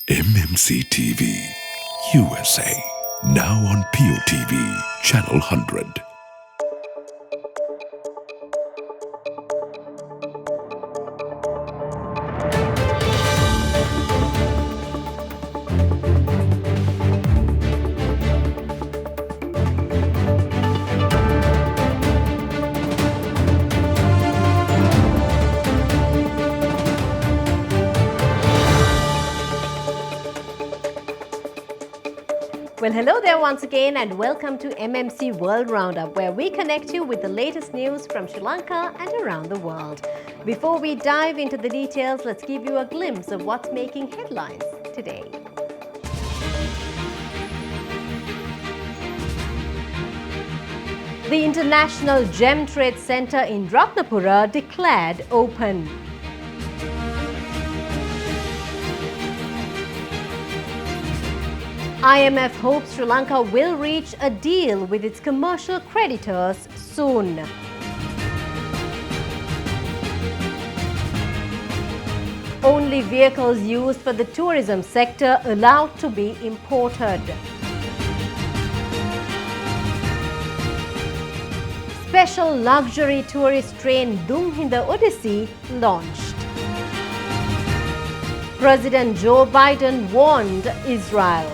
MMC TV USA. Now on POTV, Channel 100. Well, hello there once again and welcome to MMC World Roundup, where we connect you with the latest news from Sri Lanka and around the world. Before we dive into the details, let's give you a glimpse of what's making headlines today. The International Gem Trade Center in Ratnapura declared open. IMF hopes Sri Lanka will reach a deal with its commercial creditors soon. Only vehicles used for the tourism sector allowed to be imported. Special luxury tourist train Dunghinda Odyssey launched. President Joe Biden warned Israel.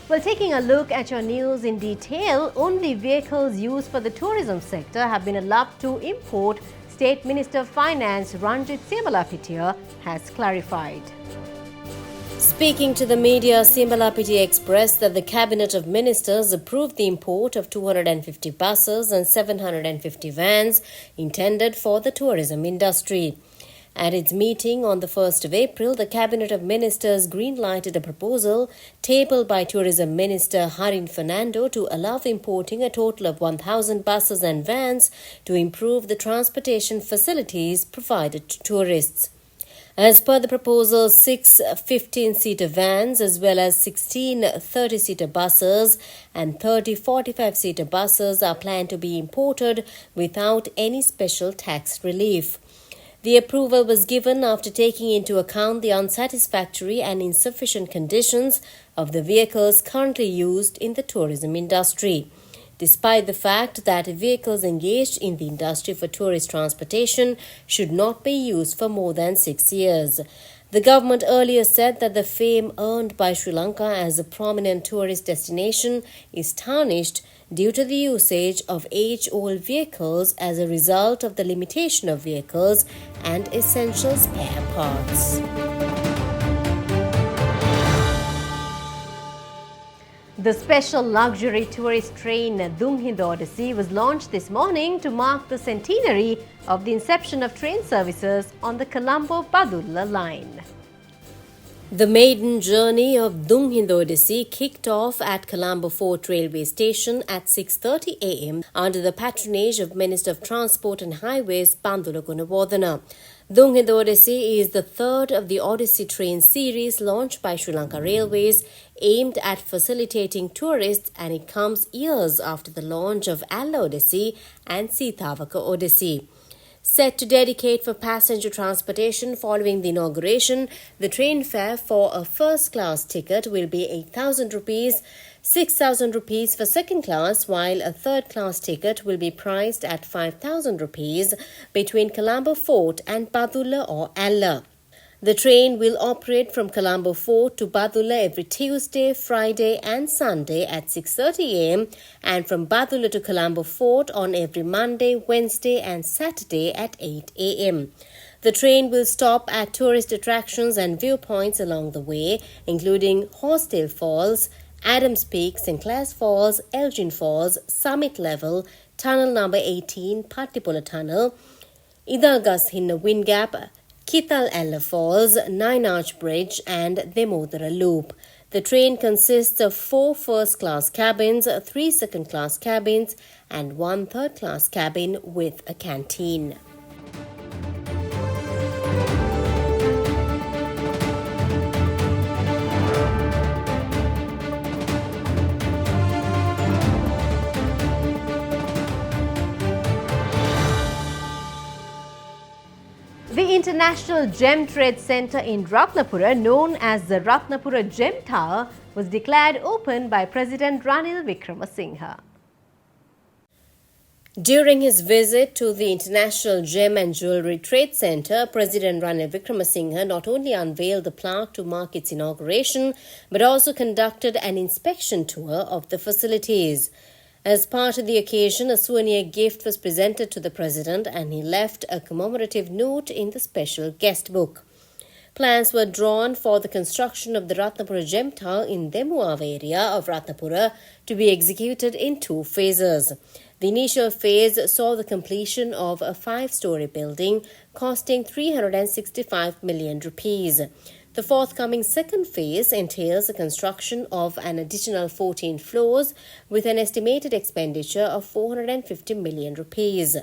Well, taking a look at your news in detail, only vehicles used for the tourism sector have been allowed to import, State Minister of Finance Ranjit Simalapitiya has clarified. Speaking to the media, Simalapitiya expressed that the Cabinet of Ministers approved the import of 250 buses and 750 vans intended for the tourism industry. At its meeting on the 1st of April, the Cabinet of Ministers green-lighted a proposal tabled by Tourism Minister Harin Fernando to allow importing a total of 1,000 buses and vans to improve the transportation facilities provided to tourists. As per the proposal, 6 15-seater vans as well as 16 30-seater buses and 30 45-seater buses are planned to be imported without any special tax relief. The approval was given after taking into account the unsatisfactory and insufficient conditions of the vehicles currently used in the tourism industry. Despite the fact that vehicles engaged in the industry for tourist transportation should not be used for more than 6 years. The government earlier said that the fame earned by Sri Lanka as a prominent tourist destination is tarnished due to the usage of age-old vehicles as a result of the limitation of vehicles and essential spare parts. The special luxury tourist train Dunghinda Odyssey was launched this morning to mark the centenary of the inception of train services on the Colombo-Badulla line. The maiden journey of Dunghinda Odyssey kicked off at Colombo Fort Railway Station at 6:30 a.m. under the patronage of Minister of Transport and Highways Bandula Gunawardena. Dunghinda Odyssey is the third of the Odyssey train series launched by Sri Lanka Railways aimed at facilitating tourists, and it comes years after the launch of Alla Odyssey and Sitavaka Odyssey. Set to dedicate for passenger transportation following the inauguration, the train fare for a first-class ticket will be 8,000 rupees, 6,000 rupees for second class, while a third-class ticket will be priced at 5,000 rupees between Colombo Fort and Badulla or Alla. The train will operate from Colombo Fort to Badulla every Tuesday, Friday and Sunday at 6:30 a.m. and from Badulla to Colombo Fort on every Monday, Wednesday and Saturday at 8 a.m. The train will stop at tourist attractions and viewpoints along the way, including Horsetail Falls, Adams Peak, Sinclair's Falls, Elgin Falls, Summit Level, Tunnel number 18, Pattipola Tunnel, Idalgas Hinna Wind Gap, Kithal Ella Falls, Nine Arch Bridge and Demodara Loop. The train consists of 4 first-class cabins, 3 second-class cabins and 1 third-class cabin with a canteen. The International Gem Trade Center in Ratnapura, known as the Ratnapura Gem Tower, was declared open by President Ranil Wickremesinghe. During his visit to the International Gem and Jewellery Trade Center, President Ranil Wickremesinghe not only unveiled the plaque to mark its inauguration, but also conducted an inspection tour of the facilities. As part of the occasion, a souvenir gift was presented to the President and he left a commemorative note in the special guest book. Plans were drawn for the construction of the Ratnapura Gem Tower in Demuava area of Ratnapura to be executed in 2 phases. The initial phase saw the completion of a 5-story building costing 365 million rupees. The forthcoming second phase entails the construction of an additional 14 floors with an estimated expenditure of 450 million rupees.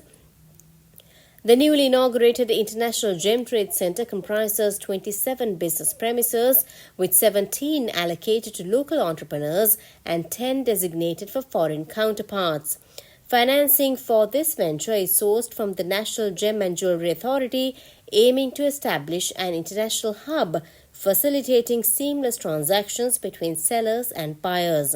The newly inaugurated International Gem Trade Center comprises 27 business premises, with 17 allocated to local entrepreneurs and 10 designated for foreign counterparts. Financing for this venture is sourced from the National Gem and Jewellery Authority, aiming to establish an international hub facilitating seamless transactions between sellers and buyers.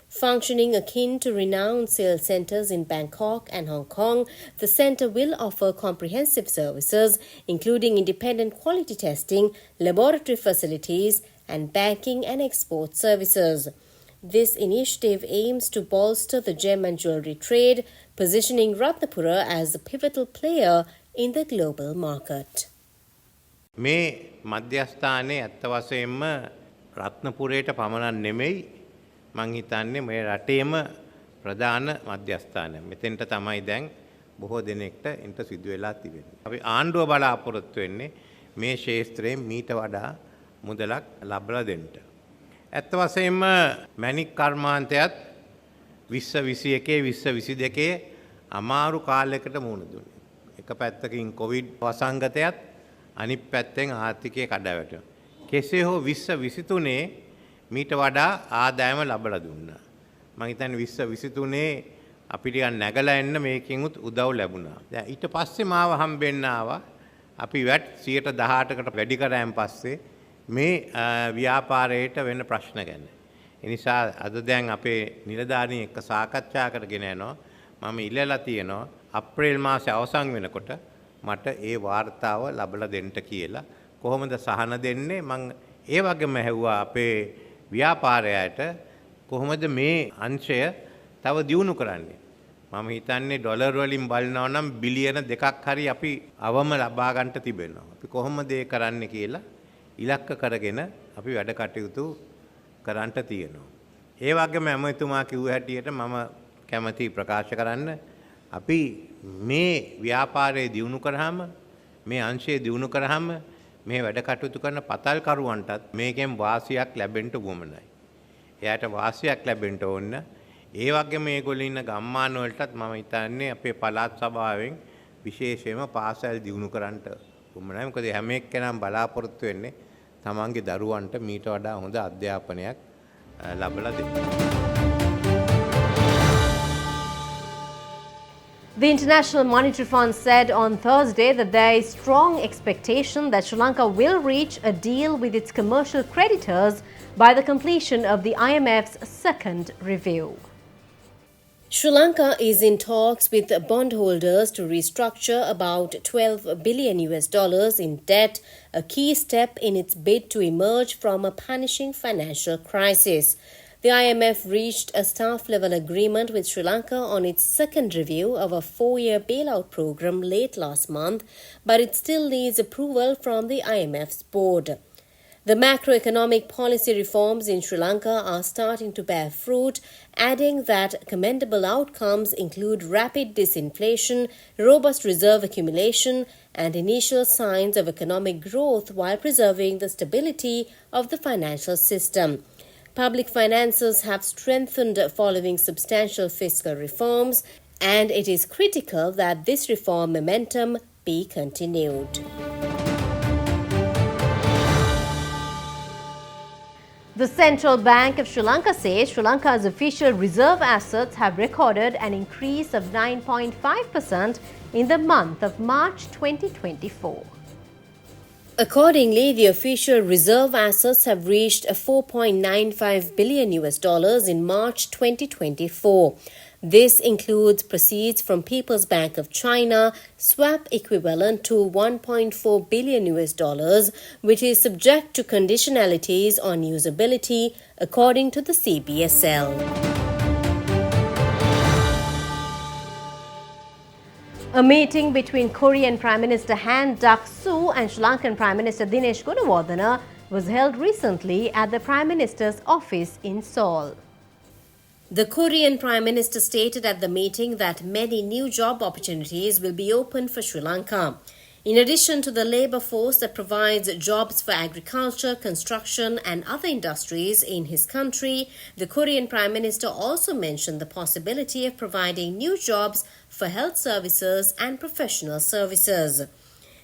Functioning akin to renowned sales centers in Bangkok and Hong Kong, the center will offer comprehensive services including independent quality testing, laboratory facilities, and banking and export services. This initiative aims to bolster the gem and jewellery trade, positioning Ratnapura as a pivotal player in the global market. මේ මධ්‍යස්ථානයේ ඇත්ත වශයෙන්ම රත්නපුරයට පමණක් නෙමෙයි මං හිතන්නේ මේ රටේම ප්‍රධාන මධ්‍යස්ථානය. මෙතෙන්ට තමයි දැන් බොහෝ දෙනෙක්ට ඉන්ට සිදු වෙලා තිබෙන්නේ. අපි ආණ්ඩුව බලාපොරොත්තු වෙන්නේ මේ ශාස්ත්‍රයෙන් මීට වඩා මුදලක් ලබා දෙන්න. ඇත්ත වශයෙන්ම මැණික් කර්මාන්තයත් 2021 2022 අමාරු කාලයකට මුහුණ දුන්නේ. එක පැත්තකින් කොවිඩ් වසංගතයත් අනිත් පැත්තෙන් ආර්ථිකය කඩාවැටුණා. කෙසේ හෝ 2023 මීට වඩා ආදායම ලබා දුන්නා. මම හිතන්නේ 2023 අපිට නැගලා එන්න මේකෙන්ුත් උදව් ලැබුණා. දැන් ඊට පස්සේ මාව හම්බෙන්න ආවා. අපි වැට් 118කට වැඩි කරාන් පස්සේ මේ ව්‍යාපාරයට වෙන ප්‍රශ්න ගැන. ඒ නිසා අද දැන් අපේ නිලධාරීන් එක්ක සාකච්ඡා කරගෙන යනවා. මම ඉල්ලලා තියෙනවා අප්‍රේල් මාසේ අවසන් වෙනකොට මට ඒ වාර්තාව ලබලා දෙන්න කියලා. කොහොමද සහන දෙන්නේ? මම ඒ වගේම ඇහුවා අපේ ව්‍යාපාරයට කොහොමද මේ අංශය තව දියුණු කරන්නේ? මම හිතන්නේ ඩොලර් වලින් බලනවා නම් බිලියන 2ක් හරි අපි අවම ලබා ගන්නට තිබෙනවා. අපි කොහොමද ඒ කරන්නේ කියලා ඉලක්ක කරගෙන අපි වැඩ කටයුතු කරන්නට තියෙනවා. ඒ වගේම ඇමතුමා කිව්ව හැටියට මම කැමැති ප්‍රකාශ කරන්න අපි මේ ව්‍යාපාරයේ දියුණු කරාම මේ අංශයේ දියුණු කරාම මේ වැඩ කටයුතු කරන පතල්කරුවන්ටත් මේකෙන් වාසියක් ලැබෙන්න උවමනයි. එයාට වාසියක් ලැබෙන්න ඕන. ඒ වගේම මේගොල්ලෝ ඉන්න ගම්මාන වලටත් මම හිතන්නේ අපේ පළාත් සභාවෙන් විශේෂයෙන්ම පාසල් දියුණු කරන්නට උවමනයි. මොකද හැම එක්කෙනාම බලාපොරොත්තු වෙන්නේ තමන්ගේ දරුවන්ට මීට වඩා හොඳ අධ්‍යාපනයක් ලැබලා දෙන්න. The International Monetary Fund said on Thursday that there is strong expectation that Sri Lanka will reach a deal with its commercial creditors by the completion of the IMF's second review. Sri Lanka is in talks with bondholders to restructure about $12 billion in debt, a key step in its bid to emerge from a punishing financial crisis. The IMF reached a staff-level agreement with Sri Lanka on its second review of a 4-year bailout program late last month, but it still needs approval from the IMF's board. The macroeconomic policy reforms in Sri Lanka are starting to bear fruit, adding that commendable outcomes include rapid disinflation, robust reserve accumulation, and initial signs of economic growth while preserving the stability of the financial system. Public finances have strengthened following substantial fiscal reforms, and it is critical that this reform momentum be continued. The Central Bank of Sri Lanka says Sri Lanka's official reserve assets have recorded an increase of 9.5% in the month of March 2024. Accordingly, the official reserve assets have reached $4.95 billion in March 2024. This includes proceeds from People's Bank of China, swap equivalent to $1.4 billion, which is subject to conditionalities on usability, according to the CBSL. A meeting between Korean Prime Minister Han Duck-soo and Sri Lankan Prime Minister Dinesh Gunawardena was held recently at the Prime Minister's office in Seoul. The Korean Prime Minister stated at the meeting that many new job opportunities will be opened for Sri Lanka. In addition to the labour force that provides jobs for agriculture, construction and other industries in his country, the Korean Prime Minister also mentioned the possibility of providing new jobs for health services and professional services.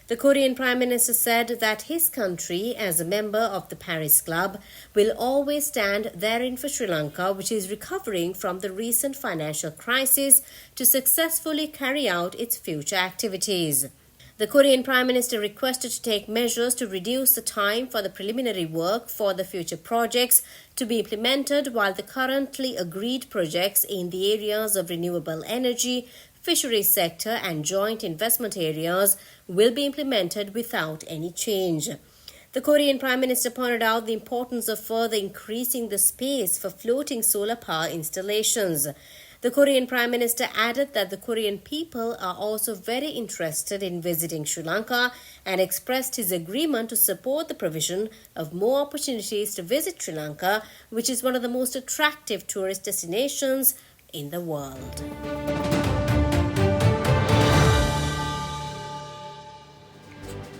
The Korean Prime Minister said that his country, as a member of the Paris Club, will always stand therein for Sri Lanka, which is recovering from the recent financial crisis, to successfully carry out its future activities. The Korean Prime Minister requested to take measures to reduce the time for the preliminary work for the future projects to be implemented, while the currently agreed projects in the areas of renewable energy, fisheries sector and joint investment areas will be implemented without any change. The Korean Prime Minister pointed out the importance of further increasing the space for floating solar power installations. The Korean Prime Minister added that the Korean people are also very interested in visiting Sri Lanka and expressed his agreement to support the provision of more opportunities to visit Sri Lanka, which is one of the most attractive tourist destinations in the world.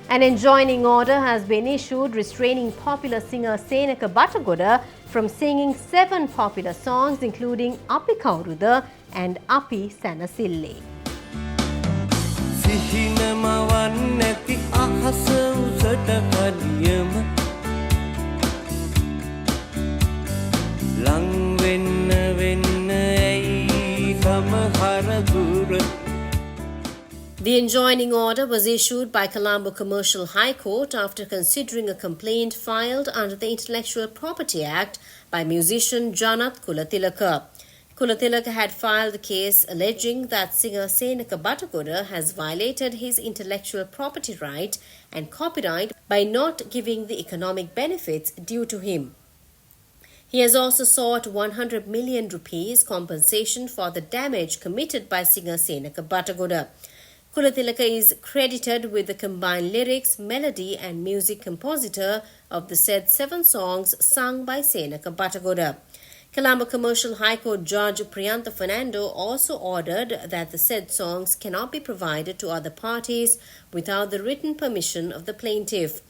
An enjoining order has been issued restraining popular singer Senaka Batagoda from singing 7 popular songs including Api Kauruda and Api Sanasille. The enjoining order was issued by Colombo Commercial High Court after considering a complaint filed under the Intellectual Property Act by musician Janath Kulatilaka. Kulatilaka had filed the case alleging that singer Senaka Batagoda has violated his intellectual property right and copyright by not giving the economic benefits due to him. He has also sought 100 million rupees compensation for the damage committed by singer Senaka Batagoda. Kulatilaka is credited with the combined lyrics, melody and music compositor of the said 7 songs sung by Senaka Batagoda. Colombo Commercial High Court Judge Priyantha Fernando also ordered that the said songs cannot be provided to other parties without the written permission of the plaintiff.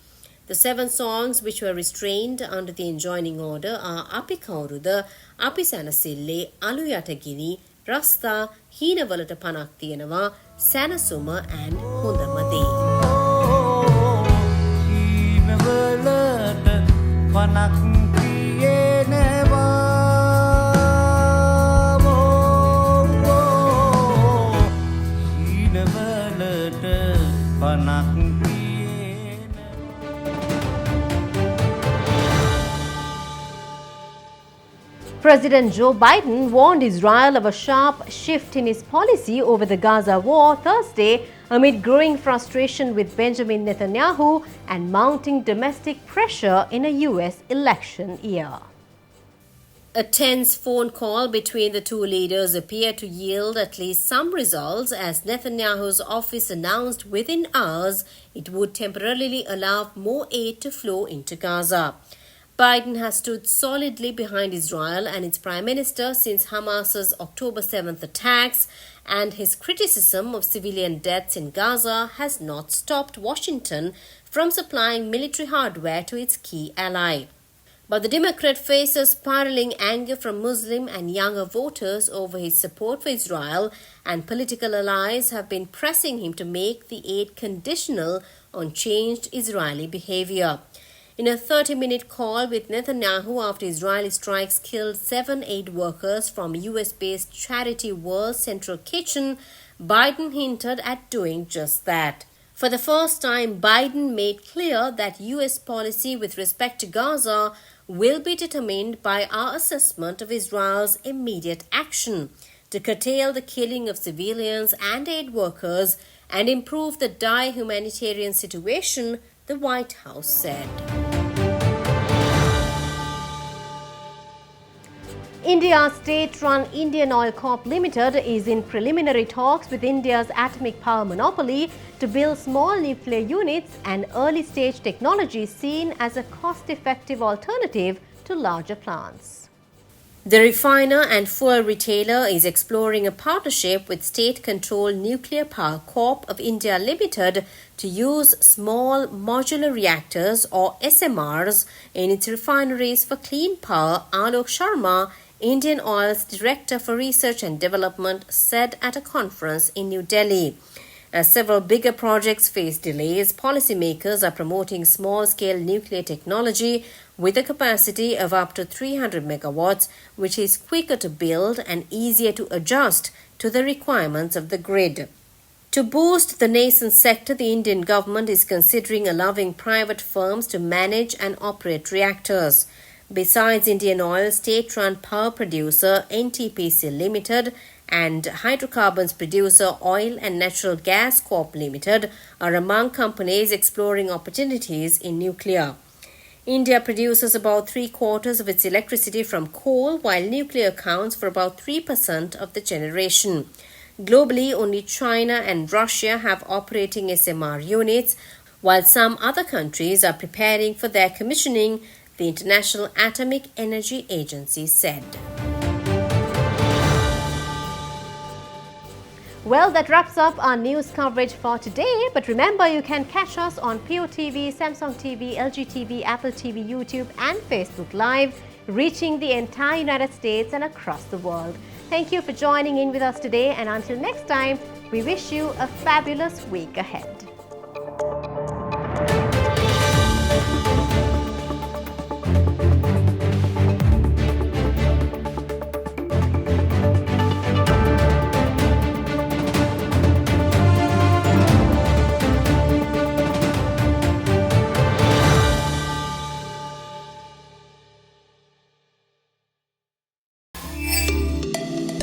The 7 songs which were restrained under the enjoining order are Api Kauruda, Api Sanasille, Alu Yatagiri, Rasta, Heenawalata Panak Tiyenawa, Sanasuma and Hondamade. President Joe Biden warned Israel of a sharp shift in his policy over the Gaza war Thursday amid growing frustration with Benjamin Netanyahu and mounting domestic pressure in a U.S. election year. A tense phone call between the two leaders appeared to yield at least some results as Netanyahu's office announced within hours it would temporarily allow more aid to flow into Gaza. Biden has stood solidly behind Israel and its prime minister since Hamas's October 7th attacks, and his criticism of civilian deaths in Gaza has not stopped Washington from supplying military hardware to its key ally. But the Democrat faces spiraling anger from Muslim and younger voters over his support for Israel, and political allies have been pressing him to make the aid conditional on changed Israeli behavior. In a 30-minute call with Netanyahu after Israeli strikes killed 7 aid workers from US-based charity World Central Kitchen, Biden hinted at doing just that. For the first time, Biden made clear that U.S. policy with respect to Gaza will be determined by our assessment of Israel's immediate action to curtail the killing of civilians and aid workers and improve the dire humanitarian situation, the White House said. India's state-run Indian Oil Corp Limited is in preliminary talks with India's atomic power monopoly to build small nuclear units, an early-stage technology seen as a cost-effective alternative to larger plants. The refiner and fuel retailer is exploring a partnership with state-controlled Nuclear Power Corp of India Limited to use small modular reactors or SMRs in its refineries for clean power, Alok Sharma, Indian Oil's Director for Research and Development, said at a conference in New Delhi. As several bigger projects face delays, policymakers are promoting small-scale nuclear technology with a capacity of up to 300 megawatts, which is quicker to build and easier to adjust to the requirements of the grid. To boost the nascent sector, the Indian government is considering allowing private firms to manage and operate reactors. Besides Indian Oil, state-run power producer NTPC Limited and hydrocarbons producer Oil and Natural Gas Corp Limited are among companies exploring opportunities in nuclear. India produces about 3/4 of its electricity from coal, while nuclear accounts for about 3% of the generation. Globally, only China and Russia have operating SMR units, while some other countries are preparing for their commissioning, the International Atomic Energy Agency said. Well, that wraps up our news coverage for today. But remember, you can catch us on Pio TV, Samsung TV, LG TV, Apple TV, YouTube and Facebook Live, reaching the entire United States and across the world. Thank you for joining in with us today, and until next time, we wish you a fabulous week ahead.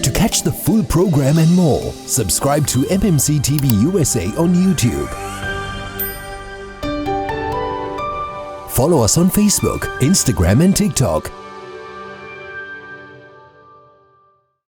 To catch the full program and more, subscribe to MMC TV USA on YouTube. Follow us on Facebook, Instagram and TikTok